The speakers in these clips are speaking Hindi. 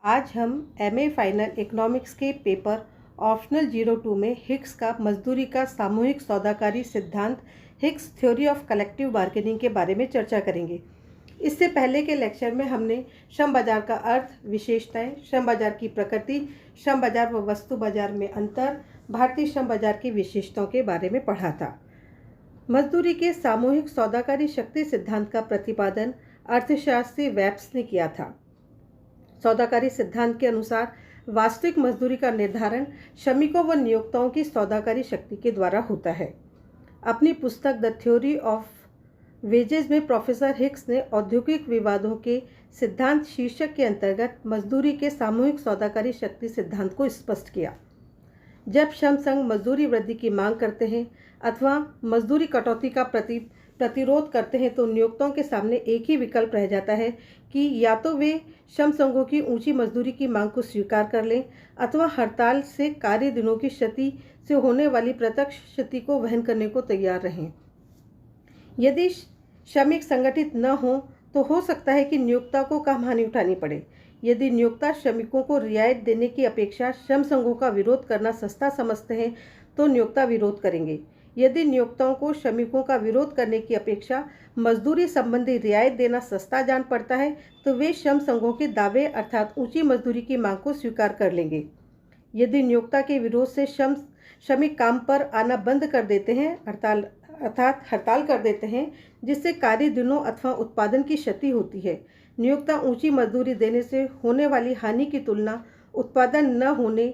आज हम एमए फाइनल इकोनॉमिक्स के पेपर ऑप्शनल 02 में हिक्स का मजदूरी का सामूहिक सौदाकारी सिद्धांत Hicks theory of collective bargaining के बारे में चर्चा करेंगे। इससे पहले के लेक्चर में हमने श्रम बाजार का अर्थ, विशेषताएं, श्रम बाजार की प्रकृति, श्रम बाजार व वस्तु बाजार में अंतर, भारतीय श्रम बाजार की विशेषताओं के बारे में पढ़ा था। मजदूरी के सामूहिक सौदाकारी शक्ति सिद्धांत का प्रतिपादन अर्थशास्त्री वेब्स ने किया था। सौदाकारी सिद्धांत के अनुसार वास्तविक मजदूरी का निर्धारण श्रमिकों व नियोक्ताओं की सौदाकारी शक्ति के द्वारा होता है। अपनी पुस्तक द थ्योरी ऑफ वेजेस में प्रोफेसर हिक्स ने औद्योगिक विवादों के सिद्धांत शीर्षक के अंतर्गत मजदूरी के सामूहिक सौदाकारी शक्ति सिद्धांत को स्पष्ट किया। जब श्रम संघ मजदूरी वृद्धि की मांग करते हैं अथवा मजदूरी कटौती का प्रतिरोध करते हैं तो नियोक्ताओं के सामने एक ही विकल्प रह जाता है कि या तो वे श्रम संघों की ऊंची मजदूरी की मांग को स्वीकार कर लें अथवा हड़ताल से कार्य दिनों की क्षति से होने वाली प्रत्यक्ष क्षति को वहन करने को तैयार रहें। यदि श्रमिक संगठित न हो तो हो सकता है कि नियोक्ता को कम हानि उठानी पड़े। यदि नियोक्ता श्रमिकों को रियायत देने की अपेक्षा श्रम संघों का विरोध करना सस्ता समझते हैं तो नियोक्ता विरोध करेंगे। यदि नियोक्ताओं को श्रमिकों का विरोध करने की अपेक्षा मजदूरी संबंधी रियायत देना सस्ता जान पड़ता है तो वे श्रम संघों के दावे अर्थात ऊंची मजदूरी की मांग को स्वीकार कर लेंगे। यदि नियोक्ता के विरोध से श्रमिक काम पर आना बंद कर देते हैं अर्थात हड़ताल कर देते हैं जिससे कार्य दिनों अथवा उत्पादन की क्षति होती है, नियोक्ता ऊंची मजदूरी देने से होने वाली हानि की तुलना उत्पादन न होने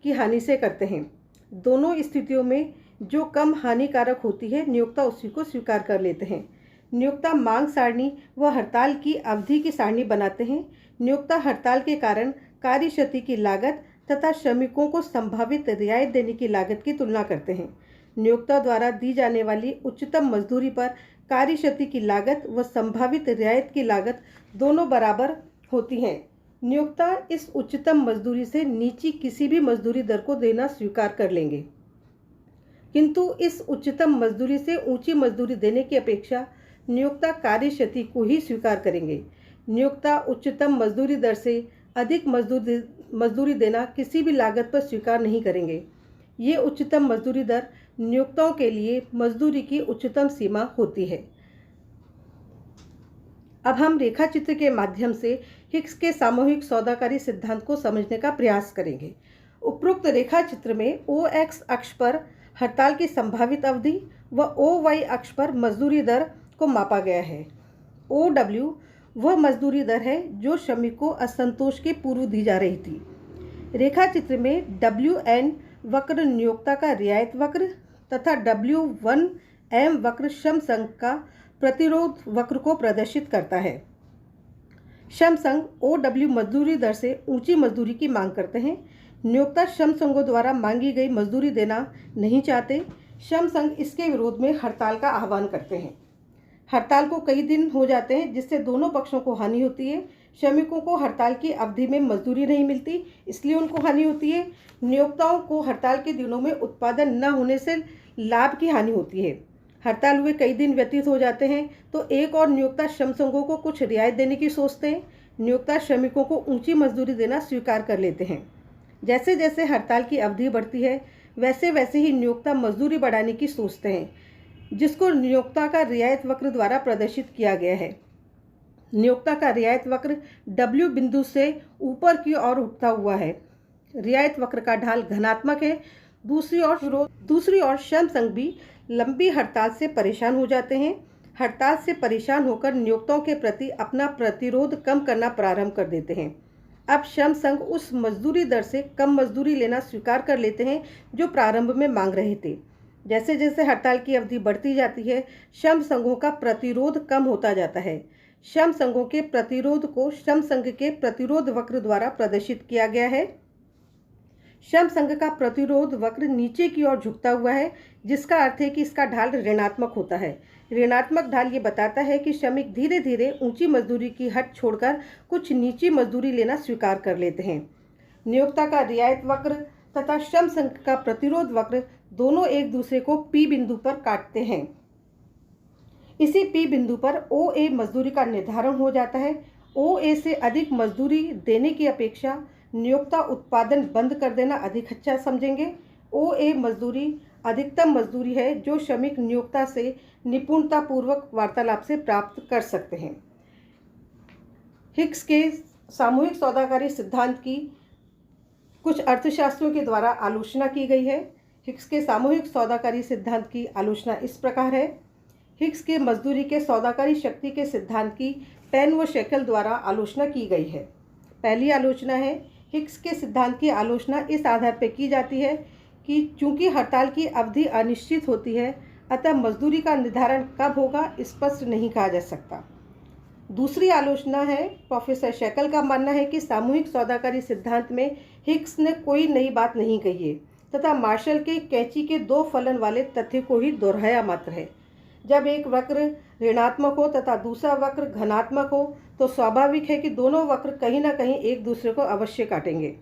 की हानि से करते हैं। दोनों स्थितियों में जो कम हानिकारक होती है नियोक्ता उसी को स्वीकार कर लेते हैं। नियोक्ता मांग सारणी व हड़ताल की अवधि की सारणी बनाते हैं। नियोक्ता हड़ताल के कारण कार्य क्षति की लागत तथा श्रमिकों को संभावित रियायत देने की लागत की तुलना करते हैं। नियोक्ता द्वारा दी जाने वाली उच्चतम मजदूरी पर कार्य क्षति की लागत व संभावित रियायत की लागत दोनों बराबर होती हैं। नियोक्ता इस उच्चतम मजदूरी से नीची किसी भी मजदूरी दर को देना स्वीकार कर लेंगे, किंतु इस उच्चतम मजदूरी से ऊंची मजदूरी देने की अपेक्षा नियोक्ता कार्य क्षति को ही स्वीकार करेंगे। नियोक्ता उच्चतम मजदूरी दर से अधिक मजदूरी देना किसी भी लागत पर स्वीकार नहीं करेंगे। ये उच्चतम मजदूरी दर नियोक्ताओं के लिए मजदूरी की उच्चतम सीमा होती है। अब हम रेखा चित्र के माध्यम से हिक्स के सामूहिक सौदाकारी सिद्धांत को समझने का प्रयास करेंगे। उपरोक्त रेखा चित्र में OX अक्ष पर हड़ताल की संभावित अवधि व OY अक्ष पर मजदूरी दर को मापा गया है। OW वह मजदूरी दर है जो श्रमिक को असंतोष के पूर्व दी जा रही थी। रेखा चित्र में WN वक्र नियोक्ता का रियायत वक्र तथा W1M वक्र श्रम संघ का प्रतिरोध वक्र को प्रदर्शित करता है। श्रम संघ OW मजदूरी दर से ऊंची मजदूरी की मांग करते हैं। नियोक्ता श्रम संघों द्वारा मांगी गई मजदूरी देना नहीं चाहते। श्रम संघ इसके विरोध में हड़ताल का आह्वान करते हैं। हड़ताल को कई दिन हो जाते हैं जिससे दोनों पक्षों को हानि होती है। श्रमिकों को हड़ताल की अवधि में मजदूरी नहीं मिलती इसलिए उनको हानि होती है। नियोक्ताओं को हड़ताल के दिनों में उत्पादन न होने से लाभ की हानि होती है। हड़ताल हुए कई दिन व्यतीत हो जाते हैं तो एक और नियोक्ता श्रम संघों को कुछ रियायत देने की सोचते हैं। नियोक्ता श्रमिकों को ऊंची मजदूरी देना स्वीकार कर लेते हैं। जैसे जैसे हड़ताल की अवधि बढ़ती है वैसे वैसे ही नियोक्ता मजदूरी बढ़ाने की सोचते हैं, जिसको नियोक्ता का रियायत वक्र द्वारा प्रदर्शित किया गया है। नियोक्ता का रियायत वक्र W बिंदु से ऊपर की ओर उठता हुआ है। रियायत वक्र का ढाल धनात्मक है। दूसरी ओर श्रम संघ भी लंबी हड़ताल से परेशान हो जाते हैं। हड़ताल से परेशान होकर नियोक्ताओं के प्रति अपना प्रतिरोध कम करना प्रारंभ कर देते हैं। अब श्रम संघ उस मजदूरी दर से कम मजदूरी लेना स्वीकार कर लेते हैं जो प्रारंभ में मांग रहे थे। जैसे जैसे हड़ताल की अवधि बढ़ती जाती है श्रम संघों का प्रतिरोध कम होता जाता है। श्रम संघों के प्रतिरोध को श्रम संघ के प्रतिरोध वक्र द्वारा प्रदर्शित किया गया है। श्रम संघ का प्रतिरोध वक्र नीचे की ओर झुकता हुआ है जिसका अर्थ है कि इसका ढाल ऋणात्मक होता है। ऋणात्मक ढाल ये बताता है कि श्रमिक धीरे धीरे ऊंची मजदूरी की हट छोड़कर कुछ नीची मजदूरी लेना स्वीकार कर लेते हैं। नियोक्ता का रियायत वक्र तथा श्रम संघ का प्रतिरोध वक्र दोनों एक दूसरे को P बिंदु पर काटते हैं। इसी P बिंदु पर OA मजदूरी का निर्धारण हो जाता है OA से अधिक मजदूरी देने की अपेक्षा नियोक्ता उत्पादन बंद कर देना अधिक अच्छा समझेंगे। OA मजदूरी अधिकतम मजदूरी है जो श्रमिक नियोक्ता से निपुणतापूर्वक वार्तालाप से प्राप्त कर सकते हैं। हिग्स के सामूहिक सौदाकारी सिद्धांत की कुछ अर्थशास्त्रियों के द्वारा आलोचना की गई है। हिग्स के सामूहिक सौदाकारी सिद्धांत की आलोचना इस प्रकार है। हिग्स के मजदूरी के सौदाकारी शक्ति के सिद्धांत की पेन व शेकल द्वारा आलोचना की गई है। पहली आलोचना है, हिग्स के सिद्धांत की आलोचना इस आधार पर की जाती है कि चूंकि हड़ताल की अवधि अनिश्चित होती है, अतः मजदूरी का निर्धारण कब होगा स्पष्ट नहीं कहा जा सकता। दूसरी आलोचना है, प्रोफेसर शेकल का मानना है कि सामूहिक सौदाकारी सिद्धांत में हिग्स ने कोई नई बात नहीं कही है तथा मार्शल के कैंची के दो फलन वाले तथ्य को ही दोहराया मात्र है। जब एक वक्र ऋणात्मक हो तथा दूसरा वक्र धनात्मक हो तो स्वाभाविक है कि दोनों वक्र कहीं ना कहीं एक दूसरे को अवश्य काटेंगे।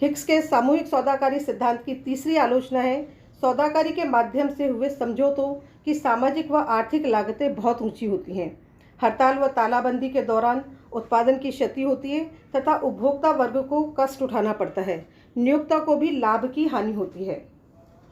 हिग्स के सामूहिक सौदाकारी सिद्धांत की तीसरी आलोचना है, सौदाकारी के माध्यम से हुए समझौतों की सामाजिक व आर्थिक लागतें बहुत ऊंची होती हैं। हड़ताल व तालाबंदी के दौरान उत्पादन की क्षति होती है तथा उपभोक्ता वर्ग को कष्ट उठाना पड़ता है। नियोक्ता को भी लाभ की हानि होती है।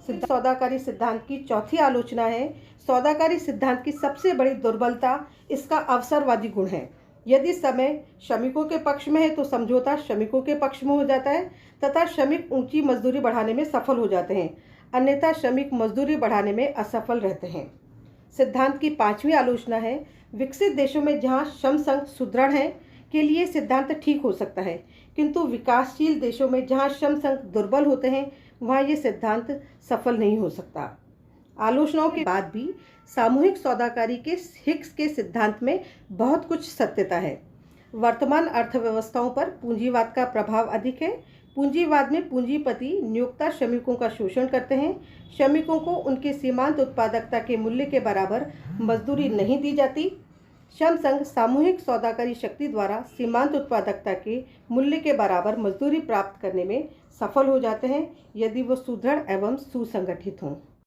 सौदाकारी सिद्धांत की चौथी आलोचना है, सौदाकारी सिद्धांत की सबसे बड़ी दुर्बलता इसका अवसरवादी गुण है। यदि समय श्रमिकों के पक्ष में है तो समझौता श्रमिकों के पक्ष में हो जाता है तथा श्रमिक ऊंची मजदूरी बढ़ाने में सफल हो जाते हैं, अन्यथा श्रमिक मजदूरी बढ़ाने में असफल रहते हैं। सिद्धांत की पांचवी आलोचना है, विकसित देशों में जहां श्रम संघ सुदृढ़ हैं के लिए सिद्धांत ठीक हो सकता है, किंतु विकासशील देशों में जहां श्रम संघ दुर्बल होते हैं वहां ये सिद्धांत सफल नहीं हो सकता। आलोचनाओं के बाद भी सामूहिक सौदाकारी के हिग्स के सिद्धांत में बहुत कुछ सत्यता है। वर्तमान अर्थव्यवस्थाओं पर पूंजीवाद का प्रभाव अधिक है। पूंजीवाद में पूंजीपति नियोक्ता श्रमिकों का शोषण करते हैं। श्रमिकों को उनके सीमांत उत्पादकता के मूल्य के बराबर मजदूरी नहीं दी जाती। श्रम संघ सामूहिक सौदाकारी शक्ति द्वारा सीमांत उत्पादकता के मूल्य के बराबर मजदूरी प्राप्त करने में सफल हो जाते हैं यदि वो सुदृढ़ एवं सुसंगठित हों।